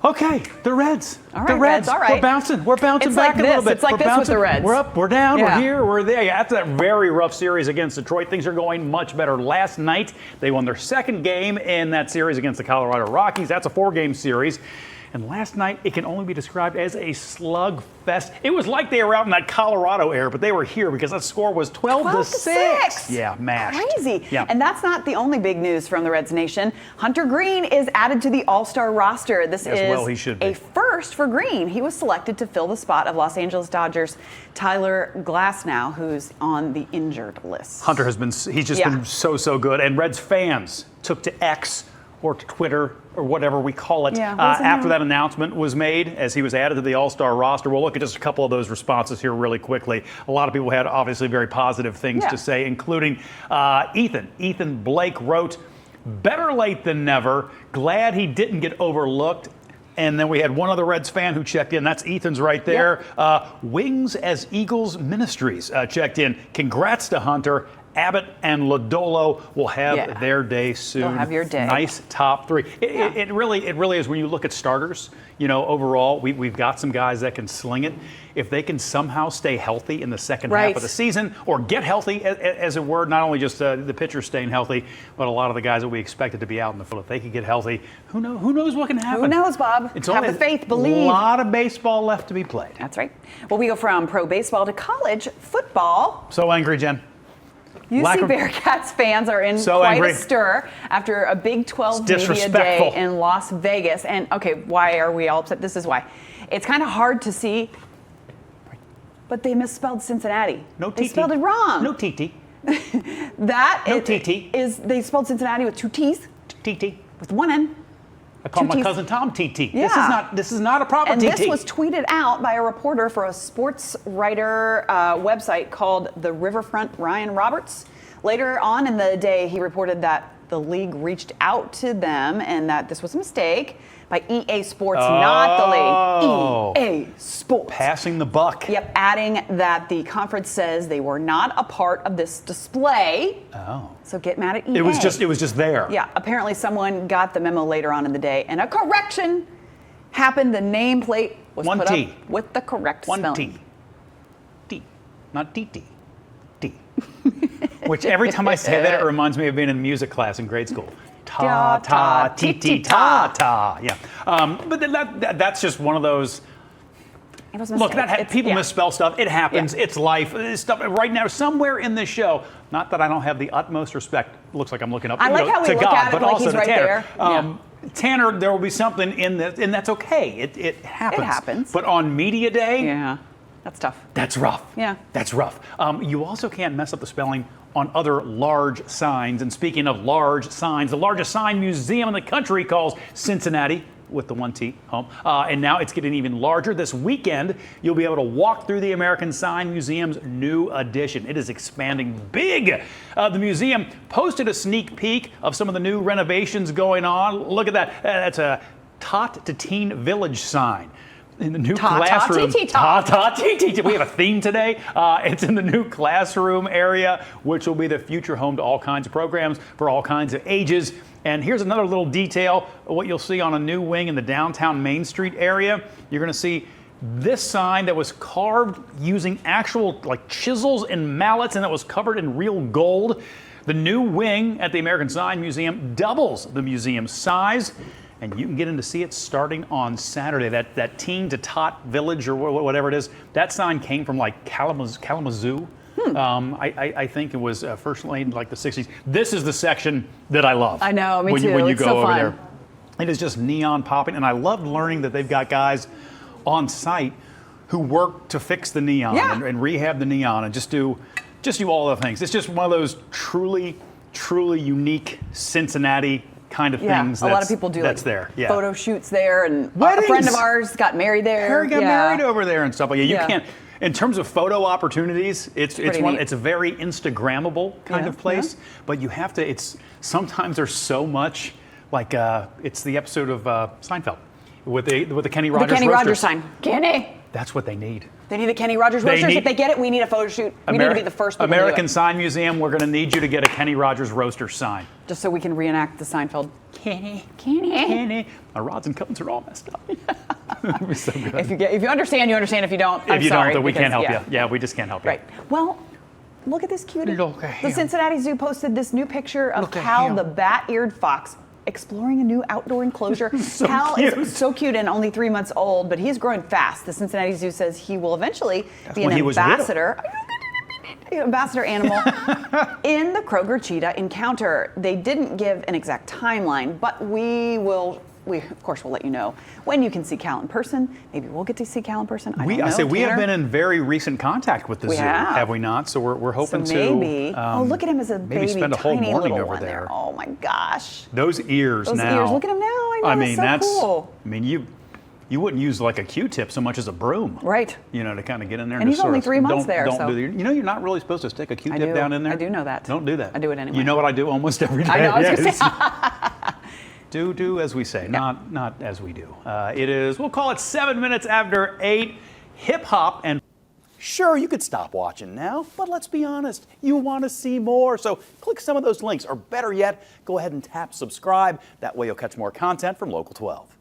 Okay, the Reds. All right, the Reds. all right. We're bouncing back a little bit. It's like we're this with the Reds. We're up, we're down, Yeah. we're here, we're there. After that very rough series against Detroit, things are going much better. Last night, they won their second game in that series against the Colorado Rockies. That's a 4-game series. And last night, it can only be described as a slugfest. It was like they were out in that Colorado air, but they were here because that score was 12-6. Yeah, mashed. Crazy. Yeah. And that's not the only big news from the Reds Nation. Hunter Green is added to the All-Star roster. This is well he should be. a first for Green. He was selected to fill the spot of Los Angeles Dodgers Tyler Glasnow, who's on the injured list. Hunter has been, he's just been so good. And Reds fans took to X or to Twitter or whatever we call it after that announcement was made as he was added to the All-Star roster. We'll look at just a couple of those responses here really quickly. A lot of people had obviously very positive things to say, including Ethan. Ethan Blake wrote, "Better late than never. Glad he didn't get overlooked." And then we had one other Reds fan who checked in. That's Ethan's right there. Wings as Eagles Ministries checked in. Congrats to Hunter. Abbott and Lodolo will have their day soon. They'll have your day. Nice top three. It really is when you look at starters, you know, overall, we've got some guys that can sling it. If they can somehow stay healthy in the second half of the season or get healthy, as it were, not only just the pitchers staying healthy, but a lot of the guys that we expected to be out in the field, if they could get healthy, who knows what can happen? Who knows, Bob? Have the faith, believe. A lot of baseball left to be played. That's right. Well, we go from pro baseball to college football. So angry, Jen. UC Bearcats fans are in quite angry. a stir after a Big 12 media day in Las Vegas. And okay, why are we all upset? This is why. It's kind of hard to see, but they misspelled Cincinnati. No TT. They spelled it wrong. No TT. They spelled Cincinnati with 2 T's. TT. With 1 N. I call my cousin Tom TT. Yeah. This is not a proper TT. And this was tweeted out by a reporter for a sports writer website called The Riverfront, Ryan Roberts. Later on in the day, he reported that the league reached out to them and that this was a mistake by EA Sports, not the league. EA Sports. Passing the buck. Yep, adding that the conference says they were not a part of this display. Oh. So get mad at EA. It was just there. Yeah, apparently someone got the memo later on in the day and a correction happened. The nameplate was put up with the correct spelling. 1 T. T, not TT. T. Which every time I say that, it reminds me of being in music class in grade school. Ta ta ti ti ta ta. Yeah. But that's just one of those. It was look, people misspell stuff. It happens. It's life. It's stuff right now, somewhere in this show. Not that I don't have the utmost respect. Looks like I'm looking up I like how we to look God, at it but like also he's to right Tanner. there. Tanner, there will be something in this, and that's okay. It happens. It happens. But on media day, that's tough. That's rough. Yeah. That's rough. You also can't mess up the spelling on other large signs. And speaking of large signs, the largest sign museum in the country calls Cincinnati, with the 1 T, home. And now it's getting even larger. This weekend, you'll be able to walk through the American Sign Museum's new addition. It is expanding big. The museum posted a sneak peek of some of the new renovations going on. Look at that. That's a Tot to Teen Village sign. In the new classroom. We have a theme today. It's in the new classroom area, which will be the future home to all kinds of programs for all kinds of ages. And here's another little detail of what you'll see on a new wing in the downtown Main Street area. You're going to see this sign that was carved using actual chisels and mallets, and that was covered in real gold. The new wing at the American Sign Museum doubles the museum's size. And you can get in to see it starting on Saturday. That Teen to Tot Village or whatever it is, that sign came from Kalamazoo. I think it was first laid in the 60s. This is the section that I love. I know, me too. When you it's go so over fun. there. It is just neon popping. And I love learning that they've got guys on site who work to fix the neon and rehab the neon and just do all the things. It's just one of those truly unique Cincinnati kind of things. A lot of people do photo shoots there, and weddings. A friend of ours got married there. Harry got married over there and stuff like that. You can't. In terms of photo opportunities, it's a very Instagrammable kind of place. But you have to. Sometimes there's so much it's the episode of Seinfeld with the Kenny Rogers. The Kenny roasters. Rogers sign. Kenny. That's what they need. They need the Kenny Rogers roasters. If they get it, we need a photo shoot. We need to be the first people American to do it. Sign Museum, we're going to need you to get a Kenny Rogers roaster sign. Just so we can reenact the Seinfeld Kenny. My rods and cones are all messed up. It was so good. If you understand, you understand. If you don't, I'm If you sorry. don't, then we can't help because, you. Yeah, we just can't help you. Right. Well, look at this cutie. Look at The him. Cincinnati Zoo posted this new picture of Look at Cal, him. the bat-eared fox, exploring a new outdoor enclosure. So Cal cute. is so cute and only 3 months old, but he's growing fast. The Cincinnati Zoo says he will eventually be an when he was little. ambassador animal in the Kroger cheetah encounter. They didn't give an exact timeline, but we of course will let you know when you can see Cal in person. Maybe we'll get to see Cal in person. I don't know. We have Tanner? been in very recent contact with the We zoo, have. we not? So we're hoping So to maybe. Look at him as a maybe baby, spend a whole tiny morning little over one there. Oh my gosh. Those ears Those now. ears. Look at him now. I know. I mean, that's so cool. I mean, you wouldn't use like a Q-tip so much as a broom. Right. You know, to kind of get in there. And he's just only sort of 3 months don't, there, Don't so. do the, you know, you're not really supposed to stick a I Q-tip do. down in there. I do know that. Don't do that. I do it anyway. You know what I do almost every day? I know. I was gonna say. Do as we say, not as we do. It is, we'll call it 7 minutes after 8. Hip hop and sure, you could stop watching now, but let's be honest, you want to see more. So click some of those links, or better yet, go ahead and tap subscribe. That way you'll catch more content from Local 12.